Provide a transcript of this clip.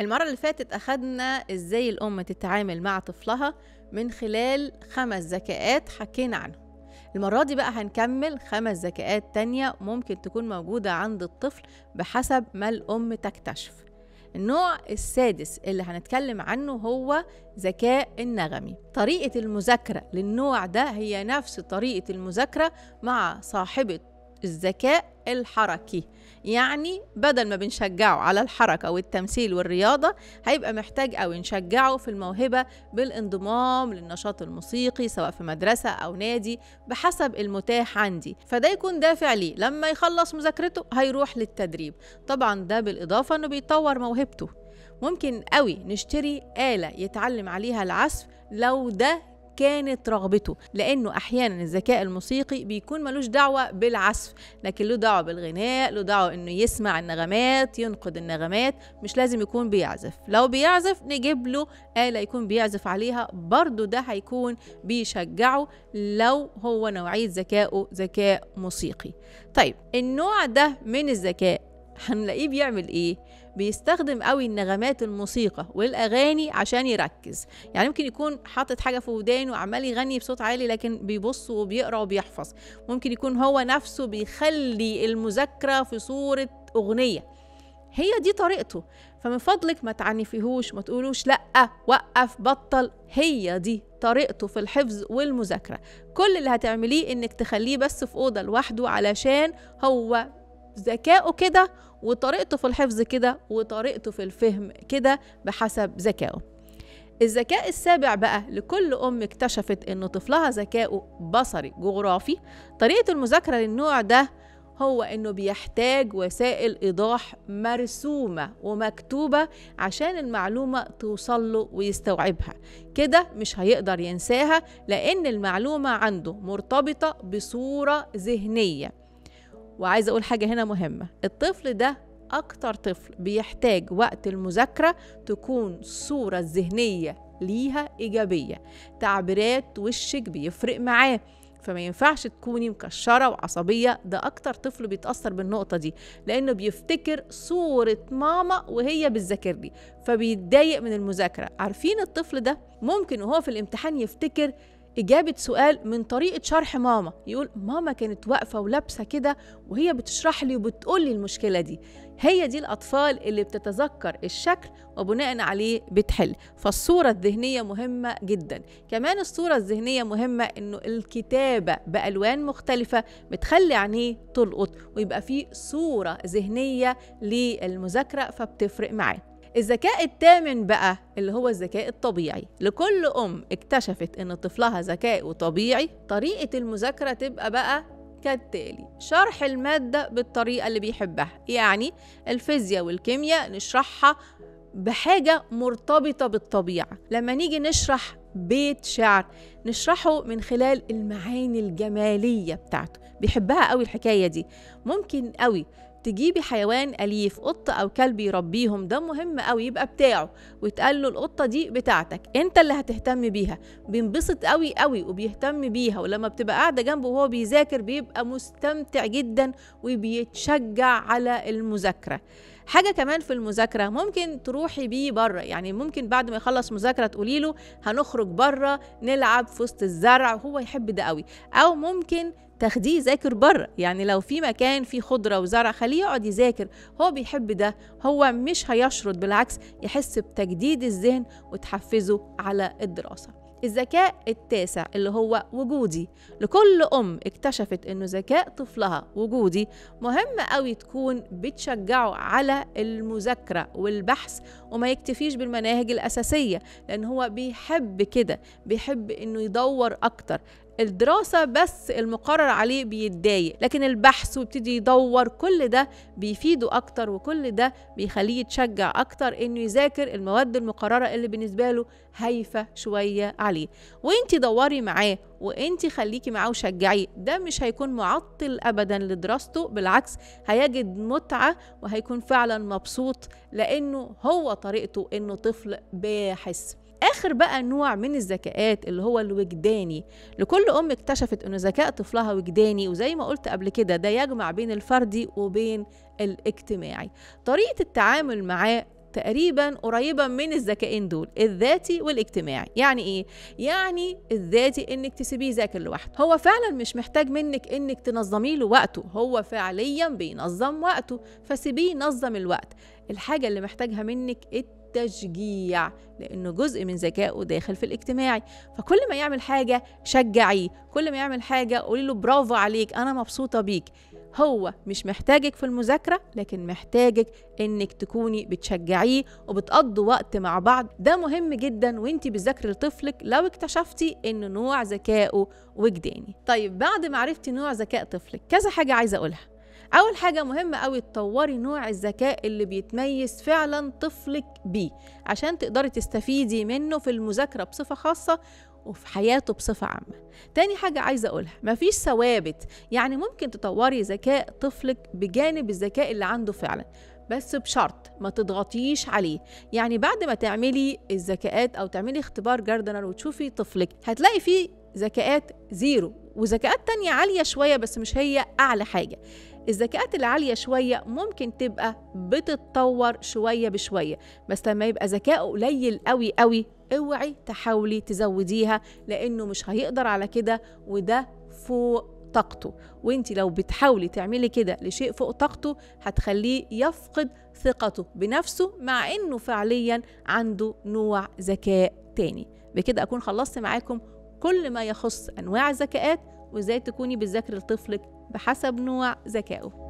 المرة اللي فاتت أخدنا إزاي الأم تتعامل مع طفلها من خلال 5 ذكاءات حكينا عنهم. المرة دي بقى هنكمل 5 ذكاءات تانية ممكن تكون موجودة عند الطفل بحسب ما الأم تكتشف. النوع السادس اللي هنتكلم عنه هو ذكاء النغمي. طريقة المذاكرة للنوع ده هي نفس طريقة المذاكرة مع صاحبة الذكاء الحركي، يعني بدل ما بنشجعه على الحركة والتمثيل والرياضة هيبقى محتاج أو نشجعه في الموهبة بالانضمام للنشاط الموسيقي سواء في مدرسة أو نادي بحسب المتاح عندي، فده يكون دافع ليه لما يخلص مذاكرته هيروح للتدريب. طبعا ده بالإضافة أنه بيطور موهبته. ممكن قوي نشتري آلة يتعلم عليها العزف لو ده كانت رغبته، لأنه أحيانا الذكاء الموسيقي بيكون ملوش دعوة بالعزف لكن له دعوة بالغناء، له دعوة إنه يسمع النغمات ينقد النغمات، مش لازم يكون بيعزف. لو بيعزف نجيب له آلة يكون بيعزف عليها، برضو ده هيكون بيشجعه لو هو نوعية ذكائه ذكاء موسيقي. طيب النوع ده من الذكاء هنلاقيه بيعمل ايه؟ بيستخدم قوي النغمات الموسيقى والاغاني عشان يركز. يعني ممكن يكون حاطط حاجه في ودانه وعمال يغني بصوت عالي لكن بيبص وبيقرا وبيحفظ. ممكن يكون هو نفسه بيخلي المذاكره في صوره اغنيه، هي دي طريقته. فمن فضلك ما تعنفيهوش، ما تقولوش لا وقف بطل، هي دي طريقته في الحفظ والمذاكره. كل اللي هتعمليه انك تخليه بس في اوضه لوحده علشان هو ذكائه كده وطريقته في الحفظ كده وطريقته في الفهم كده بحسب ذكائه. الذكاء السابع بقى لكل أم اكتشفت إنه طفلها ذكائه بصري جغرافي. طريقة المذاكرة للنوع ده هو إنه بيحتاج وسائل إيضاح مرسومة ومكتوبة عشان المعلومة توصل له ويستوعبها. كده مش هيقدر ينساها لأن المعلومة عنده مرتبطة بصورة ذهنية. وعايزة أقول حاجة هنا مهمة، الطفل ده أكتر طفل بيحتاج وقت المذاكرة تكون الصورة الذهنية ليها إيجابية، تعبيرات وشك بيفرق معاه، فما ينفعش تكوني مكشرة وعصبية. ده أكتر طفل بيتأثر بالنقطة دي لأنه بيفتكر صورة ماما وهي بتذاكر لي فبيتضايق من المذاكرة. عارفين الطفل ده ممكن وهو في الامتحان يفتكر إجابة سؤال من طريقة شرح ماما، يقول ماما كانت واقفة ولابسة كده وهي بتشرح لي وبتقول لي المشكلة دي. هي دي الأطفال اللي بتتذكر الشكل وبناء عليه بتحل. فالصورة الذهنية مهمة جدا. كمان الصورة الذهنية مهمة إنه الكتابة بألوان مختلفة بتخلي عينيه تلقط ويبقى فيه صورة ذهنية للمذاكرة فبتفرق معاه. الذكاء الثامن بقى اللي هو الذكاء الطبيعي. لكل أم اكتشفت إن طفلها ذكائه طبيعي طريقة المذاكرة تبقى بقى كالتالي: شرح المادة بالطريقة اللي بيحبها، يعني الفيزياء والكيمياء نشرحها بحاجة مرتبطة بالطبيعة. لما نيجي نشرح بيت شعر نشرحه من خلال المعاني الجمالية بتاعته، بيحبها قوي الحكاية دي. ممكن قوي تجيبي حيوان أليف، قطة أو كلب يربيهم، ده مهم قوي يبقى بتاعه، ويتقال له القطة دي بتاعتك انت اللي هتهتم بيها. بينبسط قوي قوي وبيهتم بيها، ولما بتبقى قاعدة جنبه وهو بيذاكر بيبقى مستمتع جدا وبيتشجع على المذاكرة. حاجة كمان في المذاكرة ممكن تروحي بيه بره، يعني ممكن بعد ما يخلص مذاكرة تقولي له هنخرج بره نلعب في وسط الزرع، وهو يحب ده قوي. أو ممكن تاخديه يذاكر بره، يعني لو في مكان فيه خضرة وزرع خليه يقعد يذاكر، هو بيحب ده، هو مش هيشرد، بالعكس يحس بتجديد الذهن وتحفزه على الدراسة. الذكاء التاسع اللي هو وجودي. لكل أم اكتشفت إنه ذكاء طفلها وجودي. مهم قوي تكون بتشجعه على المذاكرة والبحث وما يكتفيش بالمناهج الأساسية، لأن هو بيحب كده، بيحب إنه يدور أكتر. الدراسة بس المقرر عليه بيتضايق، لكن البحث ويبتدي يدور كل ده بيفيده أكتر، وكل ده بيخليه يتشجع أكتر إنه يذاكر المواد المقررة اللي بالنسبة له هايفة شوية عليه. وإنتي دوري معاه وإنتي خليكي معاه وشجعيه، ده مش هيكون معطل أبدا لدراسته، بالعكس هيجد متعة وهيكون فعلا مبسوط لأنه هو طريقته إنه طفل باحث. آخر بقى نوع من الذكاءات اللي هو الوجداني. لكل أم اكتشفت إنه ذكاء طفلها وجداني، وزي ما قلت قبل كده ده يجمع بين الفردي وبين الاجتماعي. طريقة التعامل معاه تقريبا قريبة من الذكائين دول، الذاتي والاجتماعي. يعني ايه؟ يعني الذاتي انك تسيبيه يذاكر لوحده، هو فعلا مش محتاج منك انك تنظمي له وقته، هو فعليا بينظم وقته، فسيبيه ينظم الوقت. الحاجة اللي محتاجها منك التشجيع، لأنه جزء من ذكائه داخل في الاجتماعي. فكل ما يعمل حاجة شجعيه، كل ما يعمل حاجة قولي له برافو عليك، أنا مبسوطة بيك. هو مش محتاجك في المذاكرة، لكن محتاجك انك تكوني بتشجعيه وبتقضوا وقت مع بعض. ده مهم جدا وانتي بتذاكري لطفلك لو اكتشفتي ان نوع ذكائه وجداني. طيب بعد ما عرفتي نوع ذكاء طفلك، كذا حاجة عايزة اقولها. اول حاجة مهمة قوي تطوري نوع الذكاء اللي بيتميز فعلا طفلك بيه، عشان تقدري تستفيدي منه في المذاكرة بصفة خاصة وفي حياته بصفة عامة. تاني حاجة عايزة أقولها، مفيش ثوابت، يعني ممكن تطوري ذكاء طفلك بجانب الذكاء اللي عنده فعلا، بس بشرط ما تضغطيش عليه. يعني بعد ما تعملي الذكاءات أو تعملي اختبار جاردنر وتشوفي طفلك، هتلاقي فيه ذكاءات زيرو وذكاءات تانية عالية شوية، بس مش هي أعلى حاجة. الذكاءات العالية شوية ممكن تبقى بتتطور شوية بشوية، بس لما يبقى ذكاء قليل قوي قوي، اوعي تحاولي تزوديها، لأنه مش هيقدر على كده، وده فوق طاقته. وانتي لو بتحاولي تعملي كده لشيء فوق طاقته، هتخليه يفقد ثقته بنفسه، مع انه فعليا عنده نوع ذكاء تاني. بكده أكون خلصت معاكم كل ما يخص أنواع الذكاءات، وإزاي تكوني بتذاكري لطفلك بحسب نوع ذكائه.